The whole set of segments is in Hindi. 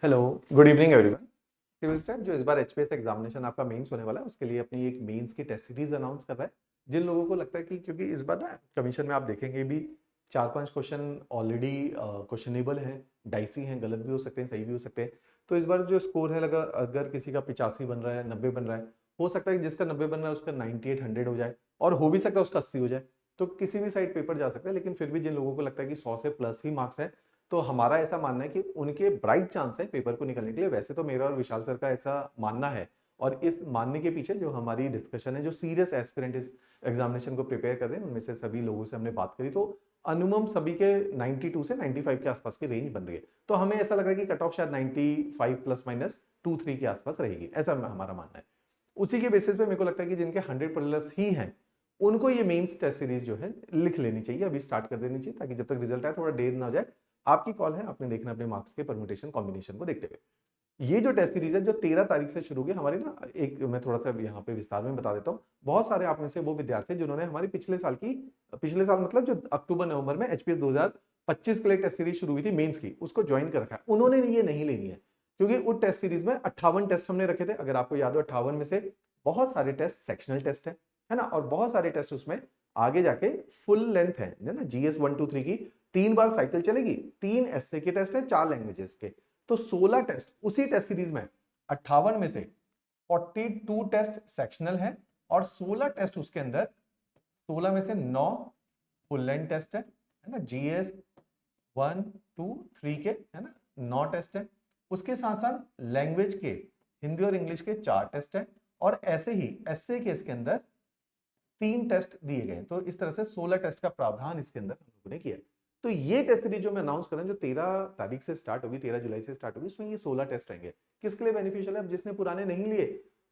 Hello, good evening everyone. Civil staff जो इस बार एचपीएस एग्जामिनेशन आपका मेंस होने वाला है उसके लिए अपनी एक मेंस की टेस्ट सीरीज अनाउंस कर रहा है। जिन लोगों को लगता है कि क्योंकि इस बार ना कमीशन में आप देखेंगे भी 4-5 क्वेश्चन ऑलरेडी क्वेश्चनेबल हैं, डाइसी हैं, गलत भी हो सकते हैं, सही भी हो सकते हैं। तो इस बार जो स्कोर है लगा अगर किसी का 85 बन रहा है, 90 बन रहा है, हो सकता है कि जिसका 90 बन रहा है उसका 98 100 हो जाए और हो भी सकता है उसका 80 हो जाए। तो किसी भी साइड पेपर जा सकता है, लेकिन फिर भी जिन लोगों को लगता है कि 100 से प्लस ही मार्क्स है तो हमारा ऐसा मानना है कि उनके ब्राइट चांस है पेपर को निकलने के लिए। वैसे तो मेरा और विशाल सर का ऐसा मानना है और इस मानने के पीछे जो हमारी डिस्कशन है, जो सीरियस एस्पिरेंट इस एग्जामिनेशन को प्रिपेयर कर रहे हैं, उनमें से सभी लोगों से हमने बात करी तो अनुमम सभी के 92 से 95 के आसपास की रेंज बन रही है। तो हमें ऐसा लग रहा है कि कट ऑफ शायद 95 प्लस माइनस 2-3 के आसपास रहेगी, ऐसा हमारा मानना है। उसी के बेसिस पे मेरे को लगता है कि जिनके 100 प्लस ही हैं उनको ये मेंस टेस्ट सीरीज जो है लिख लेनी चाहिए, अभी स्टार्ट कर देनी चाहिए, ताकि जब तक रिजल्ट आए थोड़ा देर ना हो जाए। आपकी कॉल है, आपने देखना अपने मार्क्स के परम्यूटेशन कॉम्बिनेशन को देखते हुए। ये जो टेस्ट सीरीज है जो 13 तारीख से शुरू होगी हमारी ना, एक मैं थोड़ा सा यहाँ पे विस्तार में बता देता हूँ। बहुत सारे आप में से वो विद्यार्थी हैं जिन्होंने हमारी पिछले साल मतलब जो अक्टूबर नवंबर में एचपीएस 2025 के लिए टेस्ट सीरीज शुरू हुई थी मेंस की, उसको ज्वाइन कर रखा है। उन्होंने ये नहीं लेनी है क्योंकि उस टेस्ट सीरीज में 58 टेस्ट हमने रखे थे। अगर आपको याद हो 58 में से बहुत सारे टेस्ट सेक्शनल टेस्ट है ना, और बहुत सारे टेस्ट उसमें आगे जाके फुल लेंथ है ना, जीएस 1 2 3 की 3 बार साइकिल चलेगी, 3 एसए के टेस्ट है, 4 लैंग्वेजेस के, तो 16 टेस्ट उसी टेस्ट सीरीज में। 58 में से 42 टेस्ट सेक्शनल है और 16 टेस्ट उसके अंदर, 16 में से 9 फुल लेंथ टेस्ट है ना, जीएस 1 2 3 के है ना 9 टेस्ट है। उसके साथ साथ लैंग्वेज के हिंदी और इंग्लिश के 4 टेस्ट है और ऐसे ही एसए के इसके अंदर 3 टेस्ट दिए गए। तो इस तरह से 16 टेस्ट का प्रावधान इसके अंदर हम लोगों ने किया। तो ये टेस्ट सीरीज जो मैं अनाउंस कर रहा हूं, जो 13 तारीख से स्टार्ट होगी, 13 जुलाई से स्टार्ट होगी, उसमें ये 16 टेस्ट रहेंगे। किसके लिए बेनिफिशियल है? अब जिसने पुराने नहीं लिए,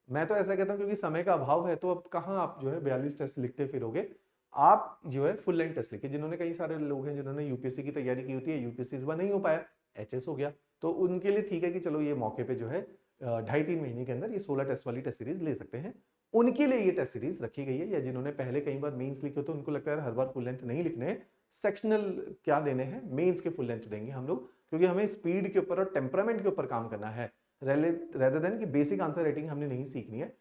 मैं तो ऐसा कहता हूं क्योंकि समय का अभाव है, तो अब कहां आप जो है 42 टेस्ट लिखते फिरोगे। आप जो है फुल लेंथ टेस्ट लिखिए। जिन्होंने, कई सारे लोग हैं जिन्होंने यूपीएससी की तैयारी की होती है, यूपीएससी इस बार नहीं हो पाया, एचएस हो गया, तो उनके लिए ठीक है कि चलो ये मौके पे जो है 2.5-3 महीने के अंदर ये 16 टेस्ट वाली टेस्ट सीरीज ले सकते हैं। उनके लिए ये टेस्ट सीरीज रखी गई है। या जिन्होंने पहले कई बार मेंस लिखे तो उनको लगता है हर बार फुल लेंथ नहीं लिखने, सेक्शनल क्या देने हैं, मेंस के फुल लेंथ देंगे हम लोग, क्योंकि हमें स्पीड के ऊपर और टेम्परामेंट के ऊपर काम करना है, रेदर देन कि बेसिक आंसर राइटिंग हमने नहीं सीखनी है।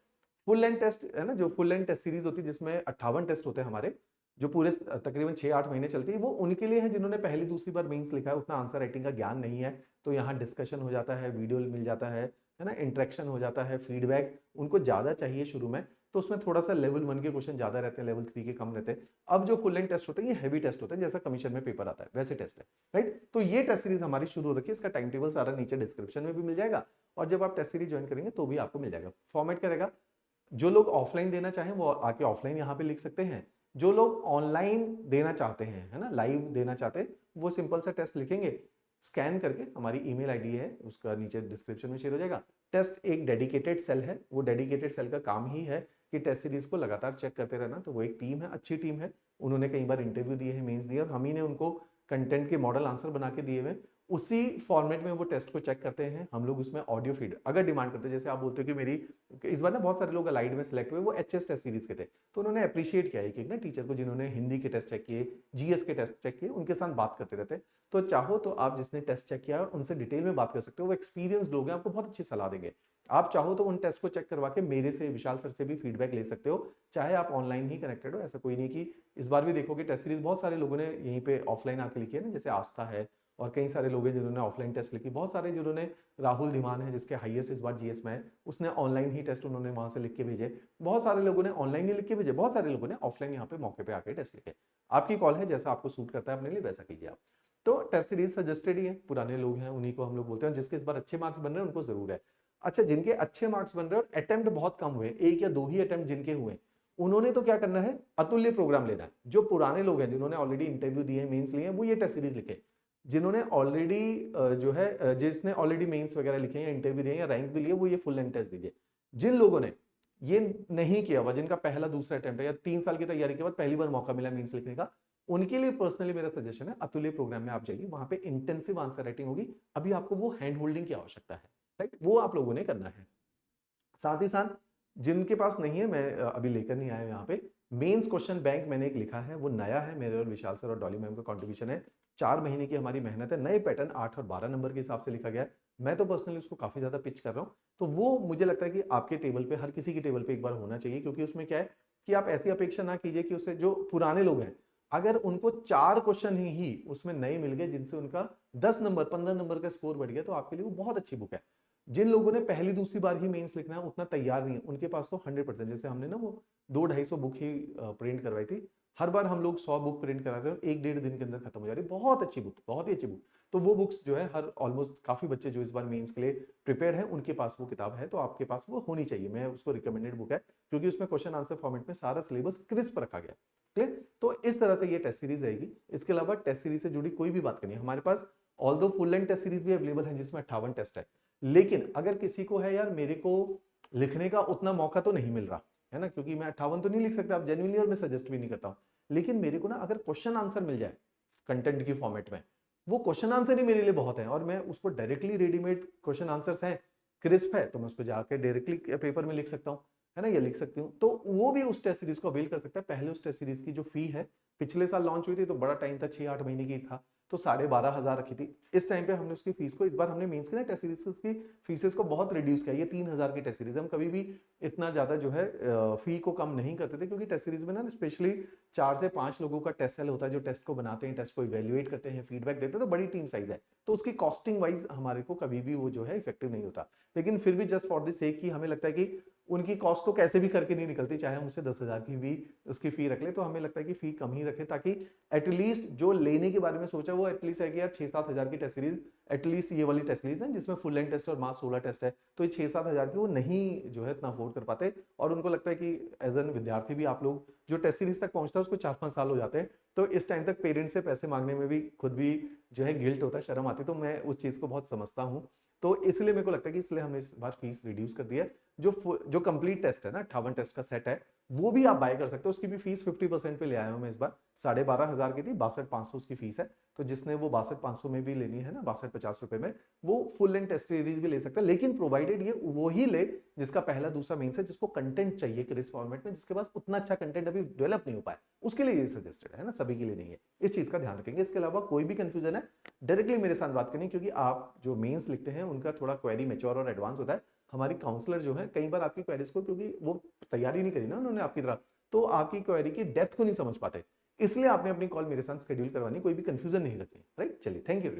फुल लेंथ टेस्ट है ना, जो फुल लेंथ टेस्ट सीरीज होती है जिसमें 58 टेस्ट होते हैं हमारे, जो पूरे तकरीबन 6-8 महीने चलती है, वो उनके लिए है जिन्होंने पहली दूसरी बार मेंस लिखा है, उतना आंसर राइटिंग का ज्ञान नहीं है। तो यहाँ डिस्कशन हो जाता है, वीडियो मिल जाता है ना, इंटरेक्शन हो जाता है, फीडबैक उनको ज्यादा चाहिए शुरू में, तो उसमें थोड़ा सा लेवल 1 के क्वेश्चन ज्यादा रहते हैं, लेवल 3 के कम रहते हैं। अब जो फुल लेंथ टेस्ट होते हैं ये हैवी टेस्ट होते हैं, जैसा कमीशन में पेपर आता है वैसे टेस्ट है, राइट। तो ये टेस्ट सीरीज हमारी शुरू रखी है, इसका टाइम टेबल सारा नीचे डिस्क्रिप्शन में भी मिल जाएगा और जब आप टेस्ट सीरीज ज्वाइन करेंगे तो भी आपको मिल जाएगा। फॉर्मेट करेगा, जो लोग ऑफलाइन देना चाहें वो आके ऑफलाइन यहाँ पे लिख सकते हैं, जो लोग ऑनलाइन देना चाहते हैं है ना, लाइव देना चाहते हैं, वो सिंपल सा टेस्ट लिखेंगे, स्कैन करके हमारी ईमेल आईडी है उसका नीचे डिस्क्रिप्शन में शेयर हो जाएगा। टेस्ट एक डेडिकेटेड सेल है, वो डेडिकेटेड सेल का काम ही है कि टेस्ट सीरीज को लगातार चेक करते रहना। तो वो एक टीम है, अच्छी टीम है, उन्होंने कई बार इंटरव्यू दिए हैं, मेंस दिए, और हम ही ने उनको कंटेंट के मॉडल आंसर बना के दिए हुए, उसी फॉर्मेट में वो टेस्ट को चेक करते हैं। हम लोग उसमें ऑडियो फीड अगर डिमांड करते हैं, जैसे आप बोलते हो कि मेरी इस बार ना बहुत सारे लोग अलाइड में सिलेक्ट हुए, वो एचएस टेस्ट सीरीज के थे, तो उन्होंने अप्रिशिएट किया एक एक ना टीचर को जिन्होंने हिंदी के टेस्ट चेक किए, जीएस के टेस्ट चेक किए, उनके साथ बात करते रहते हैं। तो चाहो तो आप जिसने टेस्ट चेक किया उनसे डिटेल में बात कर सकते हो, वो एक्सपीरियंस लोग हैं, आपको बहुत अच्छी सलाह देंगे। आप चाहो तो उन टेस्ट को चेक करवा के मेरे से, विशाल सर से भी फीडबैक ले सकते हो, चाहे आप ऑनलाइन ही कनेक्टेड हो। ऐसा कोई नहीं कि इस बार भी देखोगे टेस्ट सीरीज बहुत सारे लोगों ने यहीं पे ऑफलाइन आके लिखी है ना, जैसे आस्था है और कई सारे लोग हैं जिन्होंने ऑफलाइन टेस्ट लिखी, बहुत सारे जिन्होंने, राहुल धीमान है जिसके हाईएस्ट इस बार जीएस में है, उसने ऑनलाइन ही टेस्ट उन्होंने वहां से लिख के भेजे, बहुत सारे लोगों ने ऑनलाइन ही लिख के भेजे, बहुत सारे लोगों ने ऑफलाइन यहाँ पे मौके पे आके टेस्ट लिखे। आपकी कॉल है, जैसा आपको सूट करता है अपने लिए वैसा कीजिए आप। तो टेस्ट सीरीज सजेस्टेड ही है, पुराने लोग हैं उन्हीं को हम लोग बोलते हैं, जिसके इस बार अच्छे मार्क्स बन रहे हैं उनको जरूर है। अच्छा, जिनके अच्छे मार्क्स बन रहे हैं और अटेम्प्ट बहुत कम हुए, 1 या 2 ही अटेम्प्ट जिनके हुए, उन्होंने तो क्या करना है, अतुल्य प्रोग्राम लेना है। जो पुराने लोग हैं जिन्होंने ऑलरेडी इंटरव्यू दिए, मेंस लिए हैं, वो ये टेस्ट सीरीज लिखे। जिन्होंने ऑलरेडी जो है जिसने ऑलरेडी मेंस वगैरह लिखे हैं, इंटरव्यू दिए या रैंक भी लिए, वो ये फुल लेंथ टेस्ट दीजिए। जिन लोगों ने ये नहीं किया हुआ, जिनका पहला दूसरा अटेम्प्ट है या 3 साल की तैयारी के बाद पहली बार मौका मिला मेंस लिखने का, उनके लिए पर्सनली मेरा सजेशन है अतुल्य प्रोग्राम में आप जाइए, वहां पे इंटेंसिव आंसर राइटिंग होगी। अभी आपको वो हैंड होल्डिंग की आवश्यकता है, राइट, वो आप लोगों ने करना है। साथ ही साथ जिनके पास नहीं है, मैं अभी लेकर नहीं आया यहाँ पे, मेंस क्वेश्चन बैंक मैंने एक लिखा है, वो नया है, मेरे और विशाल सर और डॉली मैम का कंट्रीब्यूशन है। 4 महीने की हमारी मेहनत है, नए पैटर्न 8 और 12 नंबर के हिसाब से लिखा गया है। मैं तो पर्सनली उसको काफी ज्यादा पिच कर रहा हूँ, तो वो मुझे लगता है कि आपके टेबल पे, हर किसी की टेबल पे एक बार होना चाहिए, क्योंकि उसमें क्या है कि आप ऐसी अपेक्षा ना कीजिए कि उससे जो पुराने लोग हैं, अगर उनको 4 क्वेश्चन ही उसमें नए मिल गए जिनसे उनका 10 नंबर 15 नंबर का स्कोर बढ़ गया, तो आपके लिए वो बहुत अच्छी बुक है। जिन लोगों ने पहली दूसरी बार ही मेंस लिखना है, उतना तैयार नहीं है, उनके पास तो 100%, जैसे हमने ना वो 200-250 बुक ही प्रिंट करवाई थी, हर बार हम लोग 100 बुक प्रिंट कराते हैं और 1-1.5 दिन के अंदर खत्म हो जा रही है। बहुत अच्छी बुक, बहुत ही अच्छी बुक। तो वो बुक्स जो है हर ऑलमोस्ट काफी बच्चे जो इस बार मेंस के लिए प्रिपेयर्ड है, उनके पास वो किताब है, तो आपके पास वो होनी चाहिए। मैं उसको रिकमेंडेड बुक है, क्योंकि उसमें क्वेश्चन आंसर फॉर्मेट में सारा सिलेबस क्रिस्प रखा गया। क्लियर? तो इस तरह से ये टेस्ट सीरीज रहेगी। इसके अलावा टेस्ट सीरीज से जुड़ी कोई भी बात करनी है हमारे पास, although full length test series भी अवेलेबल है जिसमें 58 टेस्ट है, लेकिन अगर किसी को है यार मेरे को लिखने का उतना मौका तो नहीं मिल रहा है ना, क्योंकि मैं 58 तो नहीं लिख सकता आप जेन्युइनली, और मैं सजेस्ट भी नहीं करता हूं, लेकिन मेरे को ना अगर क्वेश्चन आंसर मिल जाए कंटेंट की फॉर्मेट में, वो क्वेश्चन आंसर ही मेरे लिए बहुत है, और मैं उसको डायरेक्टली रेडीमेड क्वेश्चन आंसर्स हैं, क्रिस्प है, तो मैं उसको जाकर डायरेक्टली पेपर में लिख सकता हूँ, है ना, ये लिख सकती हूँ, तो वो भी उस टेस्ट सीरीज को अवेल कर सकता है। पहले उस टेस्ट सीरीज की जो फी है, पिछले साल लॉन्च हुई थी तो बड़ा टाइम था, 6-8 महीने की था, तो 12,500 रखी थी। इस टाइम पे हमने उसकी फीस को, इस बार हमने मेंस के ना टेस्ट सीरीज की फीसेस को बहुत रिड्यूस किया, ये 3,000 की टेस्ट सीरीज। हम कभी भी इतना ज्यादा जो है फी को कम नहीं करते थे, क्योंकि टेस्ट सीरीज में ना स्पेशली 4 से 5 लोगों का टेस्ट सेल होता है, जो टेस्ट को बनाते हैं, टेस्ट को इवेल्युएट करते हैं, फीडबैक देते हैं, तो बड़ी टीम साइज है, तो उसकी कॉस्टिंग वाइज हमारे को कभी भी वो जो है इफेक्टिव नहीं होता। लेकिन फिर भी जस्ट फॉर द सेक कि हमें लगता है कि उनकी कॉस्ट तो कैसे भी करके नहीं निकलती, चाहे हम उससे 10,000 की भी उसकी फी रख ले, तो हमें लगता है कि फी कम ही रखे, ताकि एटलीस्ट जो लेने के बारे में सोचा वो एटलीस्ट है कि यार 6-7 हजार की टेस्ट सीरीज, एटलीस्ट ये वाली टेस्ट सीरीज है जिसमें फुल लेंथ टेस्ट और मास 16 टेस्ट है, तो ये 6-7 हजार की वो नहीं जो है इतना अफोर्ड कर पाते, और उनको लगता है कि एज एन विद्यार्थी भी आप लोग जो टेस्ट सीरीज तक पहुंचता है उसको 4-5 साल हो जाते हैं, तो इस टाइम तक पेरेंट्स से पैसे मांगने में भी खुद भी जो है गिल्ट होता है, शर्म आती है, तो मैं उस चीज को बहुत समझता हूँ। तो इसलिए मेरे को लगता है कि इसलिए हमने इस बार फीस रिड्यूस कर दी है। जो कंप्लीट टेस्ट है ना, 58 टेस्ट का सेट है, वो भी आप बाय कर सकते हो, उसकी भी फीस 50% पे ले आया हूं मैं इस बार। 12,500 की थी, 62,500 उसकी फीस है, तो जिसने वो 62,500 में भी लेनी है ना, 62,50 रुपए में, वो फुल लेंथ टेस्ट सीरीज भी ले सकता है, लेकिन प्रोवाइडेड ये वो ही ले जिसका पहला दूसरा मेंस है, जिसको कंटेंट चाहिए क्रिस्प फॉर्मेट में, जिसके पास उतना अच्छा कंटेंट अभी डेवलप नहीं हो पाया, उसके लिए ये सजेस्टेड है ना, सभी के लिए नहीं है। इस चीज का ध्यान रखेंगे। इसके अलावा कोई भी कंफ्यूजन है, डायरेक्टली मेरे साथ बात करें, क्योंकि आप जो मेंस लिखते हैं उनका थोड़ा क्वेरी मैच्योर और एडवांस होता है। हमारी काउंसलर जो है कई बार आपकी क्वेरीज को, क्योंकि वो तैयारी नहीं करी ना उन्होंने आपकी तरह, तो आपकी क्वेरी की डेप्थ को नहीं समझ पाते, इसलिए आपने अपनी कॉल मेरे साथ शेड्यूल करवानी, कोई भी कंफ्यूजन नहीं रखनी। राइट, चलिए, थैंक यू।